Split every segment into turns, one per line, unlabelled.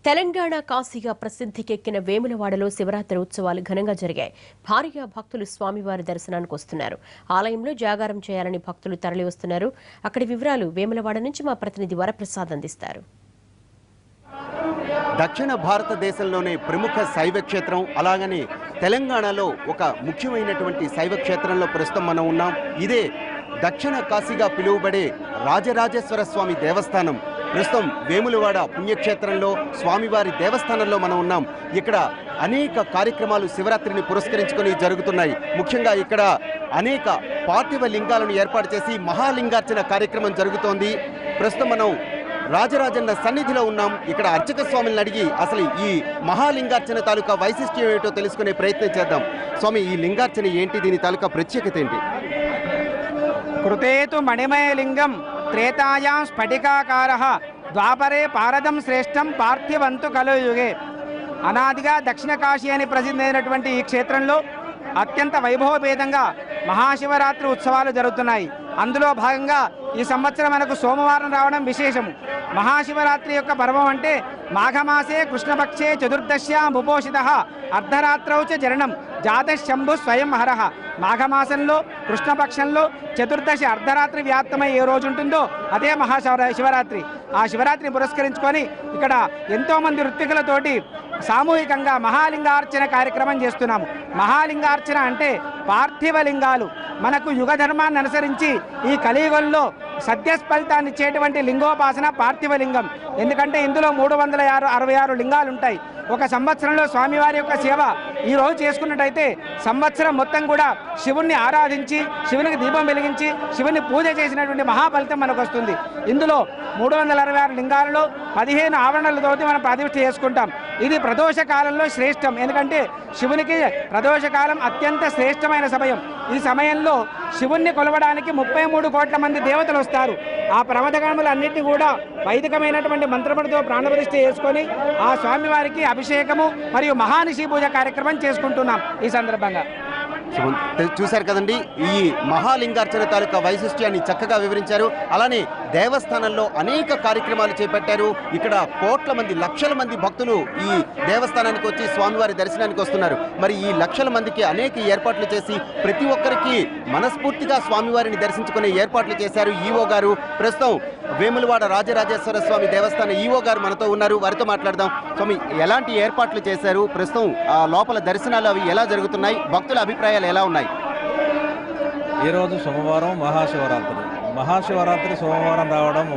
తెలంగాణ కాశీగా ప్రసిద్ధికెక్కిన వేములవాడలో శివరాత్రి ఉత్సవాలు ఘనంగా జరిగాయి. భారీగా భక్తులు స్వామివారి దర్శనానికి వస్తున్నారు. ఆలయంలో జాగారం చేయాలని భక్తులు తరలివస్తున్నారు. అక్కడి వివరాలు వేములవాడ నుంచి మా ప్రతినిధి వరప్రసాద్ అందిస్తారు.
దక్షిణ భారతదేశంలోనే ప్రముఖ శైవ క్షేత్రం, అలాగని తెలంగాణలో ఒక ముఖ్యమైనటువంటి శైవ క్షేత్రంలో ప్రస్తుతం మనం ఉన్నాం. ఇదే దక్షిణ కాశీగా పిలువబడే రాజరాజేశ్వర స్వామి దేవస్థానం. ప్రస్తుతం వేములవాడ పుణ్యక్షేత్రంలో స్వామివారి దేవస్థానంలో మనం ఉన్నాం. ఇక్కడ అనేక కార్యక్రమాలు శివరాత్రిని పురస్కరించుకొని జరుగుతున్నాయి. ముఖ్యంగా ఇక్కడ అనేక పార్థివ లింగాలను ఏర్పాటు చేసి మహాలింగార్చన కార్యక్రమం జరుగుతోంది. ప్రస్తుతం మనం రాజరాజన్న సన్నిధిలో ఉన్నాం. ఇక్కడ అర్చక స్వామిని అడిగి అసలు ఈ మహాలింగార్చన తాలూకా వైశిష్ట్యం ఏమిటో తెలుసుకునే ప్రయత్నం చేద్దాం. స్వామి, ఈ లింగార్చన ఏంటి? దీని తాలూకా ప్రత్యేకత ఏంటి?
కృతేతు మణిమయ లింగం త్రేతాయాం స్ఫటికాకారః ద్వాపరే పారదం శ్రేష్టం పార్థివంతు కలుయుగే. అనాదిగా దక్షిణ కాశీ అని ప్రసిద్ధమైనటువంటి ఈ క్షేత్రంలో అత్యంత వైభవపేతంగా మహాశివరాత్రి ఉత్సవాలు జరుగుతున్నాయి. అందులో భాగంగా ఈ సంవత్సరం మనకు సోమవారం రావడం విశేషము. మహాశివరాత్రి యొక్క పర్వం అంటే మాఘమాసే కృష్ణపక్షే చతుర్దశ్యాం ఉపోషిత అర్ధరాత్రౌ చ జరణం జాతశంభు స్వయం హరః. మాఘమాసంలో కృష్ణపక్షంలో చతుర్దశి అర్ధరాత్రి వ్యాప్తమై ఏ రోజు ఉంటుందో అదే శివరాత్రి. ఆ శివరాత్రిని పురస్కరించుకొని ఇక్కడ ఎంతోమంది ఋత్వికులతోటి సామూహికంగా మహాలింగార్చన కార్యక్రమం చేస్తున్నాము. మహాలింగార్చన అంటే పార్థివ లింగాలు మనకు యుగ ధర్మాన్ని అనుసరించి ఈ కలియుగంలో సత్యస్ఫలితాన్ని ఇచ్చేటువంటి లింగోపాసన పార్థివ లింగం. ఎందుకంటే ఇందులో 366 లింగాలు ఉంటాయి. ఒక సంవత్సరంలో స్వామివారి యొక్క సేవ ఈ రోజు చేసుకున్నట్టయితే సంవత్సరం మొత్తం కూడా శివుణ్ణి ఆరాధించి శివునికి దీపం వెలిగించి శివుని పూజ చేసినటువంటి మహాఫలితం మనకు వస్తుంది. ఇందులో 366 లింగాలలో 15 ఆవరణలతోటి మనం ప్రతిష్ఠ చేసుకుంటాం. ఇది ప్రదోష కాలంలో శ్రేష్టం. ఎందుకంటే శివునికి ప్రదోష కాలం అత్యంత శ్రేష్టమైన సమయం. ఈ సమయంలో శివుణ్ణి కొలవడానికి 33 కోట్ల మంది దేవతలు వస్తారు. ఆ ప్రమదగణములన్నింటినీ కూడా వైదికమైనటువంటి మంత్రములతో ప్రాణప్రతిష్ఠ చేసుకొని ఆ స్వామివారికి అభిషేకము మరియు మహానిషి పూజ కార్యక్రమం చేసుకుంటున్నాం. ఈ సందర్భంగా
చూశారు కదండి, ఈ మహాలింగార్చన తాలూకా వైశిష్ట్యాన్ని చక్కగా వివరించారు. అలానే దేవస్థానంలో అనేక కార్యక్రమాలు చేపట్టారు. ఇక్కడ కోట్ల మంది, లక్షల మంది భక్తులు ఈ దేవస్థానానికి వచ్చి స్వామివారి దర్శనానికి వస్తున్నారు. మరి ఈ లక్షల మందికి అనేక ఏర్పాట్లు చేసి ప్రతి ఒక్కరికి మనస్ఫూర్తిగా స్వామివారిని దర్శించుకునే ఏర్పాట్లు చేశారు ఈవో గారు. ప్రస్తుతం వేములవాడ రాజరాజేశ్వర స్వామి దేవస్థాన ఈవో గారు మనతో ఉన్నారు. వారితో మాట్లాడదాం. స్వామి, ఎలాంటి ఏర్పాట్లు చేశారు? ప్రస్తుతం లోపల దర్శనాలు అవి ఎలా జరుగుతున్నాయి? భక్తుల అభిప్రాయాలు ఎలా ఉన్నాయి?
ఈరోజు సోమవారం మహాశివరాత్రి సోమవారం రావడం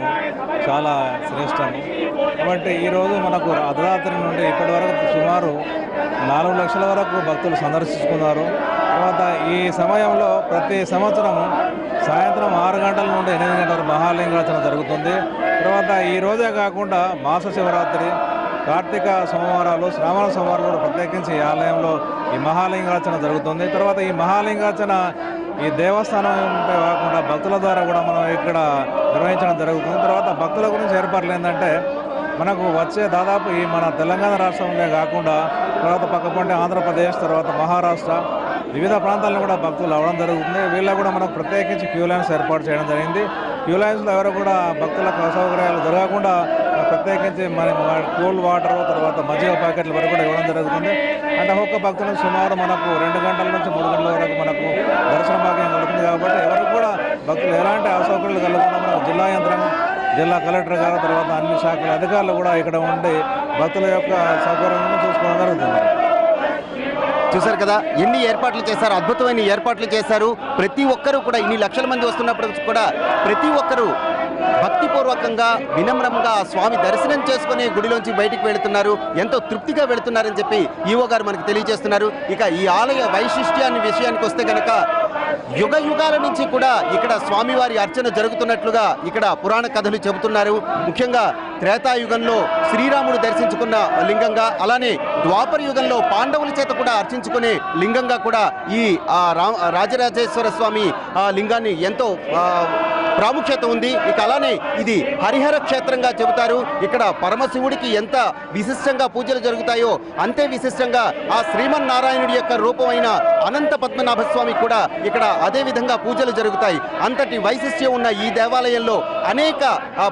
చాలా శ్రేష్టము. కాబట్టి ఈరోజు మనకు అర్ధరాత్రి నుండి ఇప్పటి వరకు సుమారు 4 లక్షల వరకు భక్తులు సందర్శించుకున్నారు. తర్వాత ఈ సమయంలో ప్రతి సంవత్సరం సాయంత్రం 6 గంటల నుండి 8 గంటల వరకు మహాలింగార్చన జరుగుతుంది. తర్వాత ఈ రోజే కాకుండా మాస శివరాత్రి, కార్తీక సోమవారాలు, శ్రావణ సోమవారాలు కూడా ప్రత్యేకించి ఈ ఆలయంలో ఈ మహాలింగార్చన జరుగుతుంది. తర్వాత ఈ మహాలింగార్చన ఈ దేవస్థానం కాకుండా భక్తుల ద్వారా కూడా మనం ఇక్కడ నిర్వహించడం జరుగుతుంది. తర్వాత భక్తుల గురించి ఏర్పాట్లు ఏంటంటే మనకు వచ్చే దాదాపు ఈ మన తెలంగాణ రాష్ట్రంలో కాకుండా తర్వాత పక్కపంటే ఆంధ్రప్రదేశ్, తర్వాత మహారాష్ట్ర, వివిధ ప్రాంతాలను కూడా భక్తులు అవ్వడం జరుగుతుంది. వీళ్ళకు కూడా మనకు ప్రత్యేకించి క్యూ లైన్స్ ఏర్పాటు చేయడం జరిగింది. క్యూ లైన్స్లో ఎవరు కూడా భక్తులకు అసౌకర్యాలు జరగకుండా ప్రత్యేకించి మన కూల్ వాటర్, తర్వాత మజ్జిగ ప్యాకెట్ల వరకు కూడా ఇవ్వడం జరుగుతుంది. అంటే ఒక్క భక్తులకు సుమారు మనకు 2 గంటల నుంచి 3 గంటల వరకు మనకు దర్శన భాగ్యం కలుగుతుంది. కాబట్టి ఎవరికి కూడా భక్తులు ఎలాంటి అసౌకర్యాలు కలగకుండా మనకు జిల్లా యంత్రాంగం, జిల్లా కలెక్టర్ గారు, తర్వాత అన్ని శాఖల అధికారులు కూడా ఇక్కడ ఉండి భక్తుల యొక్క సౌకర్యాలను చూసుకోవడం జరుగుతుంది.
చూశారు కదా, ఎన్ని ఏర్పాట్లు చేశారు, అద్భుతమైన ఏర్పాట్లు చేశారు. ప్రతి ఒక్కరూ కూడా ఇన్ని లక్షల మంది వస్తున్నప్పుడు కూడా ప్రతి ఒక్కరూ భక్తిపూర్వకంగా వినమ్రంగా స్వామి దర్శనం చేసుకుని గుడిలోంచి బయటికి వెళుతున్నారు. ఎంతో తృప్తిగా వెళుతున్నారని చెప్పి ఈవో గారు మనకు తెలియజేస్తున్నారు. ఇక ఈ ఆలయ వైశిష్ట్యాన్ని విషయానికి వస్తే కనుక యుగ యుగాల నుంచి కూడా ఇక్కడ స్వామివారి అర్చన జరుగుతున్నట్లుగా ఇక్కడ పురాణ కథలు చెబుతున్నారు. ముఖ్యంగా త్రేతాయుగంలో శ్రీరాముడు దర్శించుకున్న లింగంగా, అలానే ద్వాపర యుగంలో పాండవుల చేత కూడా అర్చించుకునే లింగంగా కూడా ఈ రాజరాజేశ్వర స్వామి లింగాన్ని ఎంతో ప్రాముఖ్యత ఉంది. ఇక అలానే ఇది హరిహర క్షేత్రంగా చెబుతారు. ఇక్కడ పరమశివుడికి ఎంత విశిష్టంగా పూజలు జరుగుతాయో అంతే విశిష్టంగా ఆ శ్రీమన్నారాయణుడి యొక్క రూపమైన అనంత పద్మనాభ స్వామి కూడా ఇక్కడ అదే విధంగా పూజలు జరుగుతాయి. అంతటి వైశిష్ట్యం ఉన్న ఈ దేవాలయంలో అనేక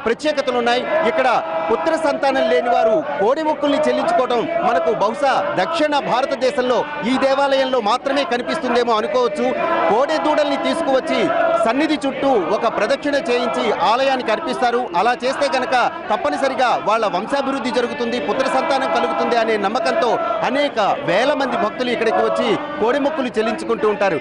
ప్రత్యేకతలు ఉన్నాయి. ఇక్కడ పుత్ర సంతానం లేని వారు కోడి మొక్కుల్ని చెల్లించుకోవడం మనకు బహుశా దక్షిణ భారతదేశంలో ఈ దేవాలయంలో మాత్రమే కనిపిస్తుందేమో అనుకోవచ్చు. కోడె దూడల్ని తీసుకువచ్చి సన్నిధి చుట్టూ ఒక ప్రదక్షిణ చేయించి ఆలయానికి అర్పిస్తారు. అలా చేస్తే గనక తప్పనిసరిగా వాళ్ళ వంశాభివృద్ధి జరుగుతుంది, పుత్ర సంతానం కలుగుతుంది అనే నమ్మకంతో అనేక వేల మంది భక్తులు ఇక్కడికి వచ్చి కోడి మొక్కులు చెల్లించుకుంటూ ఉంటారు.